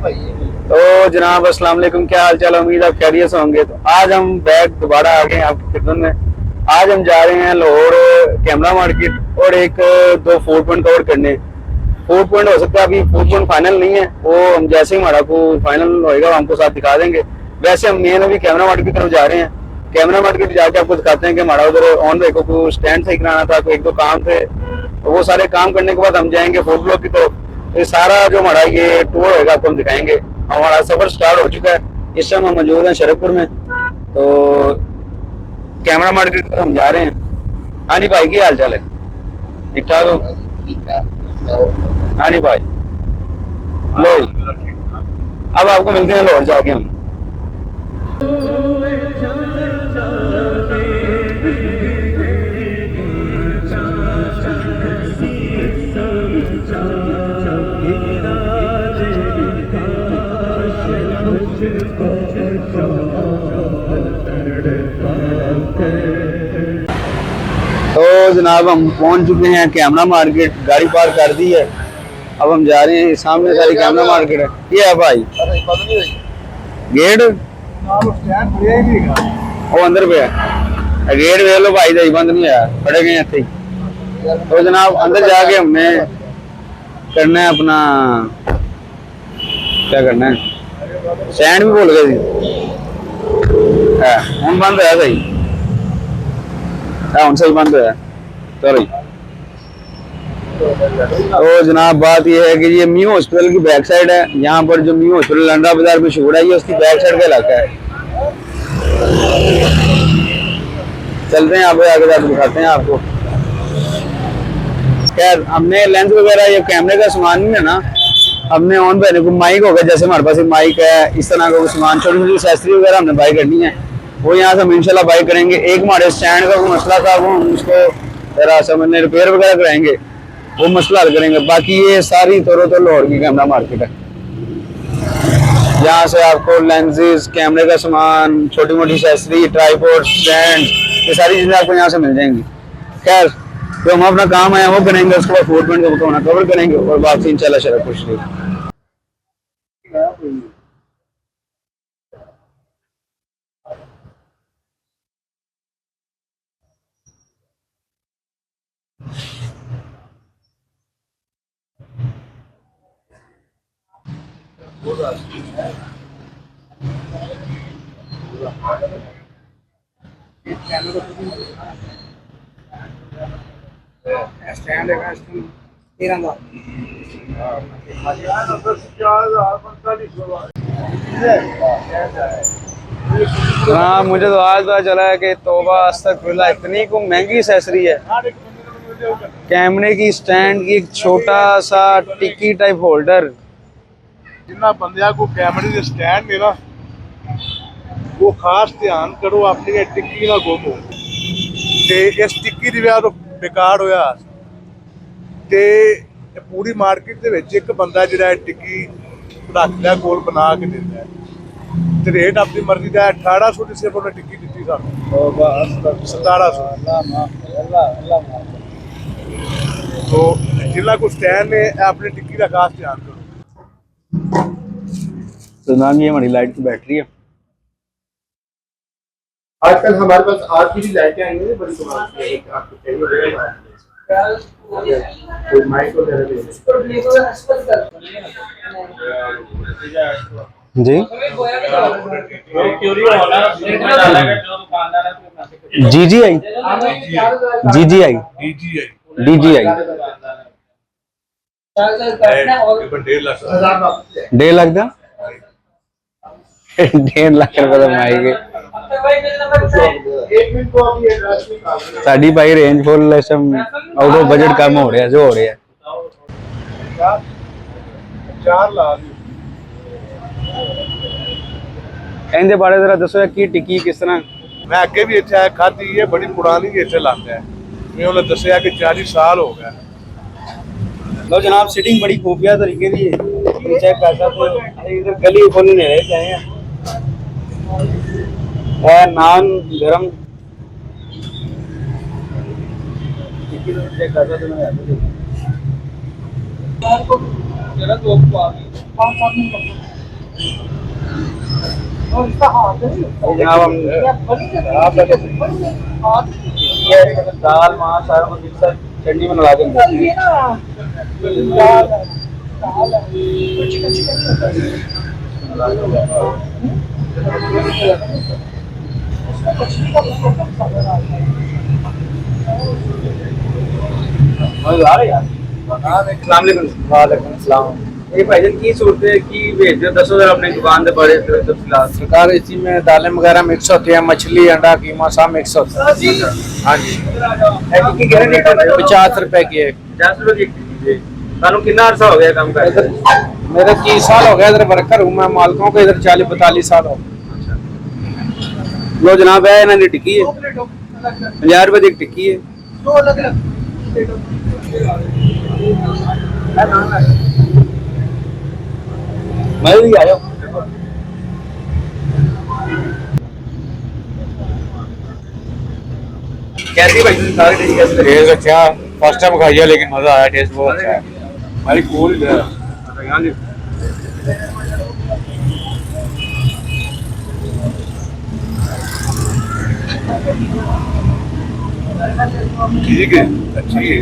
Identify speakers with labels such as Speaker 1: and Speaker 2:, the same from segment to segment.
Speaker 1: तो जनाब अस्सलाम वालेकुम, क्या हाल चाल, उम्मीद आप खैरियत से होंगे। तो आज हम बैक दोबारा आ गए आपकी खिदमत में। आज हम जा रहे हैं लाहौर कैमरा मार्केट और एक दो फूड पॉइंट कवर करने। फूड पॉइंट हो सकता है, अभी फूड पॉइंट फाइनल नहीं है, वो हम जैसे ही हमारा को फाइनल होएगा हमको साथ दिखा देंगे। वैसे हम मेन अभी कैमरा मार्केट की तरफ जा रहे हैं। कैमरा मार्केट जाके आपको दिखाते हैं कि हमारा उधर ऑन भाई को स्टैंड सही कराना था, कोई एक दो काम थे, तो वो सारे काम करने के बाद हम जाएंगे फूड ब्लॉक की तरफ। ये सारा जो हमारा ये टूर होगा आपको हम दिखाएंगे। हमारा सफर स्टार्ट हो चुका है, इस समय हम मौजूद हैं शरकपुर में, तो कैमरा मार्केट पर हम जा रहे हैं। हाँ जी भाई, क्या हाल चाल है? ठीक ठाक हो? हाँ जी भाई, लो अब आपको मिलते हैं लाहौर जाके हम। तो जनाब हम पहुंच चुके हैं कैमरा मार्केट, गाड़ी पार्क कर दी है, अब हम जा रहे हैं। सामने सारी कैमरा मार्केट है। ये है भाई गेट, वो अंदर पे है गेट, देख लो भाई, दही बंद नहीं है, खड़े गए थे। तो जनाब अंदर जाके हमने करना है अपना, क्या करना है, स्टैंड भी भूल गए थे, हम बंद है सही, हाँ सही बंद है। सॉरी। तो जनाब बात यह है कि ये म्यू हॉस्पिटल की बैक साइड है। यहाँ पर जो म्यू हॉस्पिटल लंडा बाजार में मशहूर है, ये उसकी बैक साइड का इलाका है। चलते हैं यहाँ पे, आगे जाकर दिखाते हैं आपको। खैर हमने लेंस वगैरह, ये कैमरे का सामान नहीं है ना, हमने ऑन पहने को माइक होगा, जैसे हमारे पास एक माइक है, इस तरह का सामान, छोटी छोटी एक्सेसरी वगैरह हमने बाई करनी है, वो यहाँ से हम इंशाल्लाह बाई करेंगे। एक हमारे स्टैंड का कोई मसला था, वो हम उसको जरा समझने रिपेयर वगैरह कराएंगे, वो मसला हल करेंगे। बाकी ये सारी तौर तो लाहौर की कैमरा मार्केट है, यहाँ से आपको लेंसेज, कैमरे का सामान, छोटी मोटी एक्सेसरी, ट्राइपॉड, स्टैंड, ये सारी चीजें आपको यहाँ से मिल जाएंगी। खैर तो हम अपना काम है वो करेंगे, उसके बाद फूड पॉइंट को कवर करेंगे और वापसी इंशाल्लाह शरफ खुश रही। हाँ मुझे तो आज पता चला है कि तौबा अस्तगफिरुल्लाह, इतनी को महंगी एक्सेसरी है। कैमरे की स्टैंड की एक छोटा सा टिक्की टाइप होल्डर,
Speaker 2: जिन्ना बंदिया को कैमरे के स्टैंड है ना, वो खास ध्यान करो अपनी टिक्की ना गुम हो। ते इस टिक्की दी वजह तो बेकार होया ते पूरी मार्केट दे विच एक बंदा जिहड़ा टिक्की रखदा कोल बना के दिंदा है, ते रेट अपनी मर्जी का 1800 की सिर्फ उन्हें टिक्की दी सानू, 1700। तो जिला को स्टैंड है अपनी टिक्की का खास ध्यान करो।
Speaker 1: तो नाम ये हमारी लाइट की बैटरी है।
Speaker 3: आजकल हमारे पास आज की भी लाइटें आई हैं बड़ी कमाल की, आपको चाहिए कोई माइक वगैरह
Speaker 1: जी GGI GGI DGI 1.5 लाख का 1.5 लाख रुपए का माइक साड़ी भाई range full out of budget कम हो रहा है, जो हो रहा है
Speaker 2: 4 लाख।
Speaker 1: इनके बारे जरा दसो कि टिक्की किस तरह।
Speaker 2: मैं अगे भी इतने आया खाधी है, बड़ी पुरानी इतने लाता है, मैं उन्हें दसिया कि 40 साल हो गया।
Speaker 1: लो जनाब सिटिंग बड़ी खुफिया तरीके की है, चेक कर सकते हो। इधर गली खोलने नहीं रहे चाहे है नान गरम चेक कर सकते हो। जनाब हम ये दाल मांस सारा कुछ मिक्सर चटनी में लगा देंगे। वालेकुम सलाम। ये भाईजान की सूरत है कि भेज दो 10,000 अपनी दुकान से बड़े तफसीलात
Speaker 4: सरकार इसी में दालें वगैरह मिक्स होती है, मछली अंडा कीमा सब मिक्स होता है। हाँ जी,
Speaker 1: की गारंटी कर रहे हो
Speaker 4: 50 रुपए की एक।
Speaker 1: 50 रुपए की जी। तानु कितना अरसा हो गया काम करते?
Speaker 4: मेरे 30 साल हो गया इधर वर्कर हूँ मैं, मालिकों को इधर 40-42 साल हो।
Speaker 1: लो जनाब है इन्होंने टिक्की है 50 रुपए की एक टिक्की है। मैं भी आया कैसी भाई सारी डिश कैसी लगी?
Speaker 4: टेस्ट अच्छा, फर्स्ट टाइम खाई है लेकिन मजा आया, टेस्ट बहुत अच्छा है।
Speaker 1: हमारी कोल है
Speaker 2: ठीक है, अच्छी है।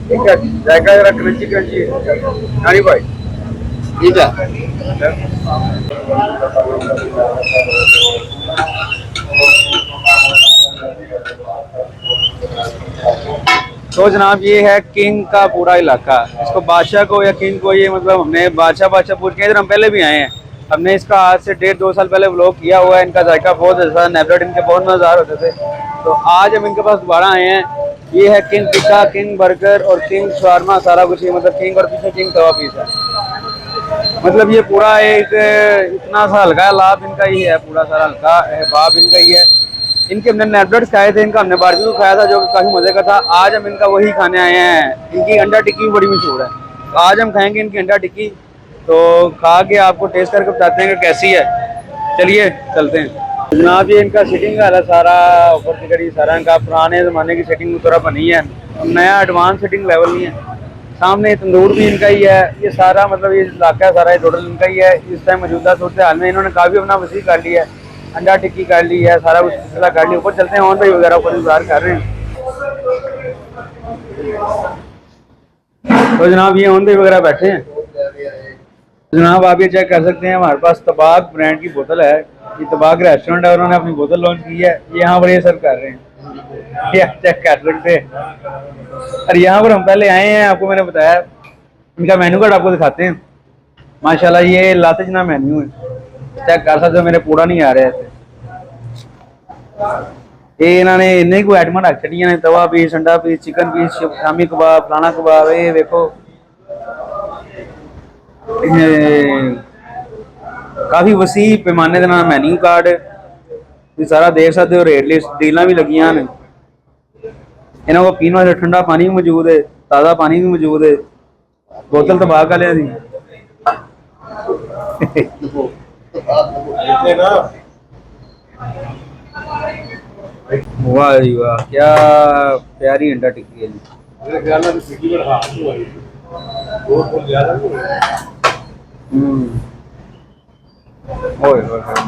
Speaker 1: ठीक है जायका जरा क्रंची क्रंची है नानी भाई ठीक है। तो जनाब ये है किंग का पूरा इलाका, इसको बादशाह को या किंग को ये मतलब हमने बादशाह बादशाह पूछ के इधर हम पहले भी आए हैं। हमने इसका आज से 1.5-2 साल पहले व्लॉग किया हुआ है। इनका जायका बहुत अच्छा, नेबलेट इनके बहुत मज़ेदार होते थे। तो आज हम इनके पास दोबारा आए हैं। ये है किंग टिक्का, किंग बर्गर और किंग शवारमा, सारा कुछ ये मतलब किंग और पीछे किंग तवा पीस है। मतलब ये पूरा एक इतना सा हल्का लाभ इनका ही है, पूरा सारा हल्का अहबाब इनका ही है। इनके हमने नेबलेट्स खाए थे, इनका हमने बारबेक्यू खाया था जो कि काफ़ी मज़े का था। आज हम इनका वही खाने आए हैं। इनकी अंडा टिक्की भी बड़ी मशहूर है, तो आज हम खाएंगे इनकी अंडा टिक्की। तो खा के आपको टेस्ट करके बताते हैं कि कैसी है। चलिए चलते हैं जनाब। ये इनका सीटिंग का है सारा, ऊपर से करी सारा इनका पुराने ज़माने की सेटिंग तरह बनी है, नया एडवांस सेटिंग लेवल नहीं है। सामने तंदूर भी इनका ही है। ये सारा मतलब ये इलाका सारा ये टोटल इनका ही है। इस टाइम मौजूदा सूरत हाल में इन्होंने काफ़ी अपना वसी कर लिया है, अंडा टिक्की कर ली है, सारा कुछ सिलसिला कर लिया। ऊपर चलते हैं और भाई वगैरह ऊपर इंतजार कर रहे हैं। तो जनाब ये ऑन भाई वगैरह बैठे हैं। जनाब आप ये चेक कर सकते हैं, हमारे पास तबाक ब्रांड की बोतल है। ये तबाक रेस्टोरेंट है, उन्होंने अपनी बोतल लॉन्च की है। यहाँ पर ये सर्व कर रहे हैं, ये आप चेक कर सकते हैं। और यहाँ पर हम पहले आए हैं, आपको मैंने बताया। इनका मेन्यू कार्ड आपको दिखाते हैं। माशाल्लाह ये लातेजना मेन्यू है, चेक कर सकते हो। मेरे पूरा नहीं आ रहा है ये इन्होंने इन्ने कोई आइटम रख छड़ियां ने, तवा पीस, अंडा piece, chicken piece, shami kebab, फलाना कबाब। ये देखो काफ़ी वसी पैमाने के नाल मेन्यू कार्ड ये सारा देख सकते हो। रेट लिस्ट डीलां भी लगियां ने। इन्हों को पीने वाले ठंडा पानी भी मौजूद है, ताज़ा पानी भी मौजूद है। बोतल तबाक वाले दी वाह जी वाह, क्या प्यारी अंडा टिक्की है जी।
Speaker 2: मेरे ख्याल में सिटी में हाथ हुआ है, बहुत ज्यादा नहीं हुआ।
Speaker 1: ओए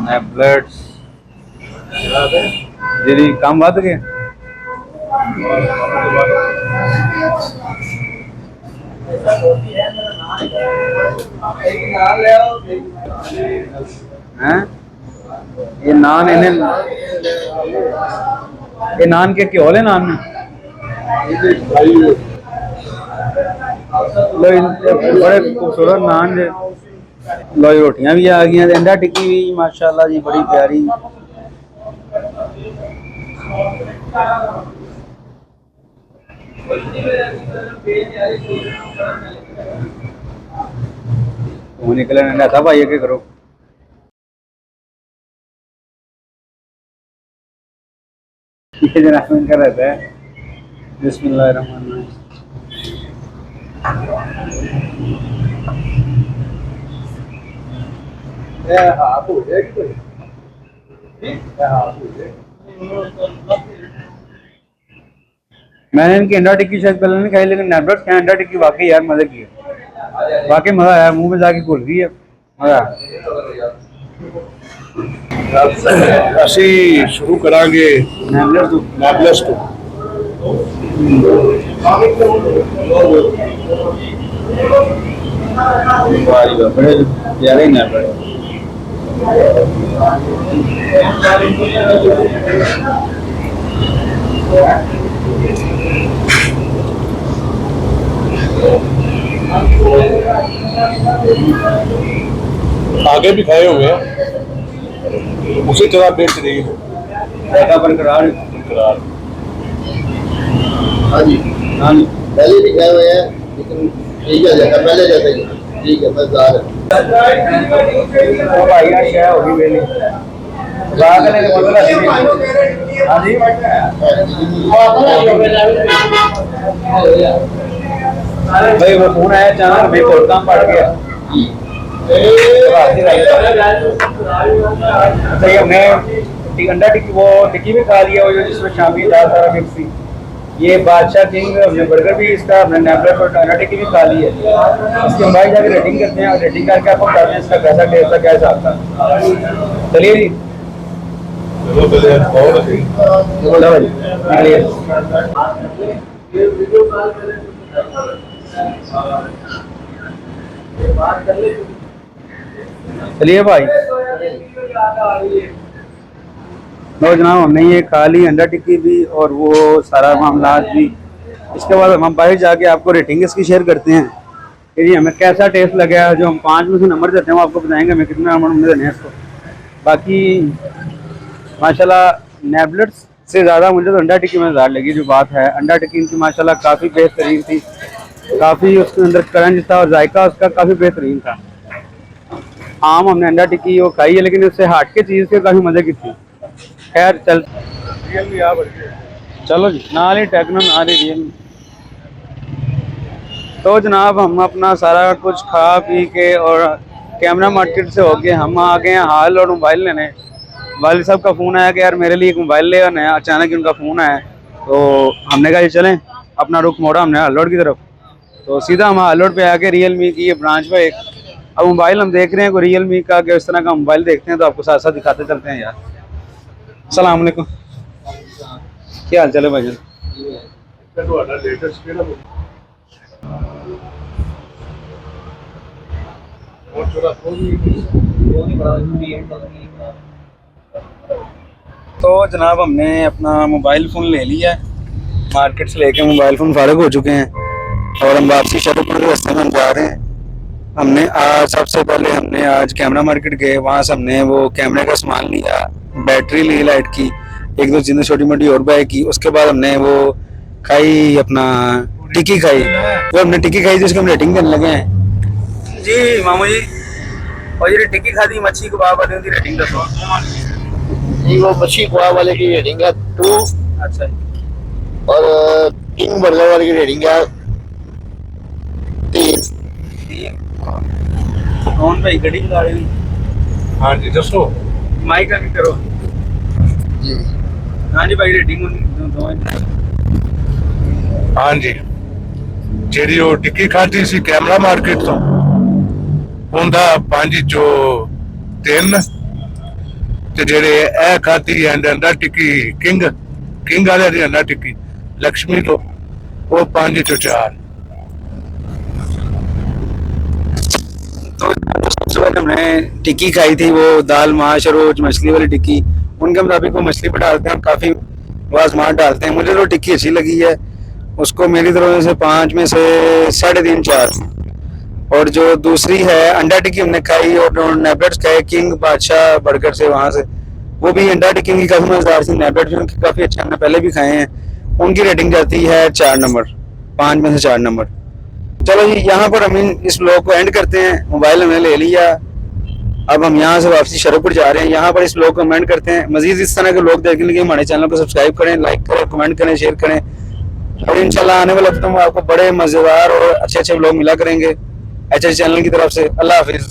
Speaker 1: नेबलेट्स जी काम वध गए। हैं ये नान इन्हें ये नान के क्यों ले नान में लो बड़े खूबसूरत नान जे। लो रोटियां भी आ गई, अंडा टिक्की भी माशाल्लाह जी बड़ी प्यारी। वो निकले अंडा था भाई के करो। ये जनाब इनका रहता है। बिस्मिल्लाहिर्रहमानिर्रहीम।
Speaker 2: हाथ हो जाएगी तो हाथ हो जाएगी।
Speaker 1: मैंने इनकी अंडा टिक्की शायद पहले नहीं खाई, लेकिन नेबलेट्स खाए अंडा टिक्की वाकई यार मजे की है, वाकई मजा आया, मुंह में जाके घुल गई है।
Speaker 2: ਅਸੀਂ ਸ਼ੁਰੂ ਕਰਾਂਗੇ ਨੈਬਲਸ ਤੋਂ।
Speaker 1: बड़े प्यारे नेबलर।
Speaker 2: आगे भी खाए हुए हैं उसी तरह बेहतरीन
Speaker 1: बरकरार।
Speaker 3: हाँ जी पहले भी खाए हुए हैं लेकिन ठीक है जैसा पहले जैसा ही ठीक है मजेदार है।
Speaker 1: भाई वो फोन आया अचानक, मैं और काम पड़ गया। अच्छा ये हमने अंडा टिक्की, वो टिक्की भी खा लिया, वो जो जिसमें शामी दाल सारा मिक्स थी। ये बादशाह किंग हमने बर्गर भी इसका, हमने नेबलर और अंडा टिक्की भी खा ली है। इसकी हम भाई जाके रेटिंग करते हैं और रेटिंग करके आपको बताते हैं इसका कैसा टेस्ट था, क्या हिसाब था। चलिए जी बोलो भाई निकलिए। चलिए भाई लो जनाब, हमने ये खा ली अंडा टिक्की भी और वो सारा मामला भी। इसके बाद हम बाहर जाके आपको रेटिंग इसकी शेयर करते हैं कि जी हमें कैसा टेस्ट लगा। जो हम 5 में से नंबर देते हैं वो आपको बताएंगे हमें कितना नंबर देने हैं इसको। बाकी माशाल्लाह नेबलर्स से ज़्यादा मुझे तो अंडा टिक्की में ज़्यादा लगी। जो बात है अंडा टिक्की इनकी माशाल्लाह काफ़ी बेहतरीन थी, काफ़ी उसके अंदर क्रंच था और जायका उसका काफ़ी बेहतरीन था। आम हमने अंडा टिक्की वो खाई है लेकिन उससे हट के चीज़ से काफ़ी मज़े की थी। खैर चलो जी नाल ही टेक्नो नाल ही रियल। तो जनाब हम अपना सारा कुछ खा पी के और कैमरा मार्केट से होके हम आ गए हैं हाल और मोबाइल लेने। वालिद साहब का फ़ोन आया कि यार मेरे लिए एक मोबाइल ले आना है। अचानक ही उनका फ़ोन आया तो हमने कहा ये चलें, अपना रुख मोड़ा हमने हालोड की तरफ। तो सीधा हम हालोड पे आके रियल मी की ये ब्रांच पे एक अब मोबाइल हम देख रहे हैं कोई रियल मी का कि इस तरह का मोबाइल देखते हैं तो आपको साथ साथ दिखाते चलते हैं यार। अस्सलाम वालेकुम, क्या हाल चल है भाई? तो जनाब हमने अपना मोबाइल फ़ोन ले लिया है, मार्केट से लेके मोबाइल फ़ोन फारिग हो चुके हैं और हम वापसी शाहरुखपुर के रास्ते में हम जा रहे हैं। हमने आज सबसे पहले हमने आज कैमरा मार्केट गए, वहाँ से हमने वो कैमरे का सामान लिया, बैटरी ली लाइट की, एक दो चीज़ें छोटी मोटी और बाय की। उसके बाद हमने वो खाई अपना टिक्की खाई। जो हमने टिक्की खाई थी उसकी हम रेटिंग करने लगे हैं जी मामू जी। और ये टिक्की खाती मच्छी कबाब वाली उनकी रेटिंग दसो
Speaker 3: जी। वो मच्छी कबाब वाले की रेटिंग है 2।
Speaker 1: अच्छा
Speaker 3: और किंग बर्गर वाले की रेटिंग है 3।
Speaker 1: कौन भाई गड्डी चला रहे हैं?
Speaker 2: हाँ जी दसो
Speaker 1: माइक का भी करो
Speaker 3: जी।
Speaker 1: हाँ जी भाई रेटिंग दो।
Speaker 2: हाँ जी ਜਿਹੜੀ ਉਹ ਟਿੱਕੀ ਖਾਧੀ ਸੀ ਕੈਮਰਾ ਮਾਰਕੀਟ ਤੋਂ ਉਹਦਾ 5 ਚੋਂ 3 ਤੇ ਜਿਹੜੇ ਇਹ ਖਾਧੀ ਅੰਡਾ ਟਿੱਕੀ ਕਿੰਗ ਵਾਲੇ ਦੀ ਅੰਡਾ ਟਿੱਕੀ ਲక్ష్ਮੀ ਤੋਂ ਉਹ 5 ਚੋਂ 4।
Speaker 1: तो सबसे पहले हमने टिक्की खाई थी, वो दाल माश और वो मछली वाली टिक्की। उनके मुताबिक वो मछली पर डालते हैं और काफ़ी वाजमान डालते हैं। मुझे तो टिक्की अच्छी लगी है, उसको मेरी तरफ से 5 में से 3.5 4। और जो दूसरी है अंडा टिक्की हमने खाई और नेबलेट्स खाए किंग बादशाह बर्गर से, वहाँ से वो भी अंडा टिक्की की काफ़ी मज़ेदार थी। नेबलेट्स भी उनकी काफ़ी अच्छे हमने पहले भी खाए हैं। उनकी रेटिंग जाती है 4 नंबर, 5 में से 4 नंबर। चलो जी यहाँ पर हम इस ब्लॉग को एंड करते हैं। मोबाइल हमने ले लिया, अब हम यहाँ से वापसी शाहरुखपुर जा रहे हैं। यहाँ पर इस ब्लॉग को हम एंड करते हैं। मजीद इस तरह के लोग देखने के लिए हमारे चैनल को सब्सक्राइब करें, लाइक करें, कमेंट करें, शेयर करें और इंशाल्लाह आने वाले वक्त में आपको बड़े मज़ेदार और अच्छे अच्छे ब्लॉग मिला करेंगे HH चैनल की तरफ से। अल्लाह हाफिज़।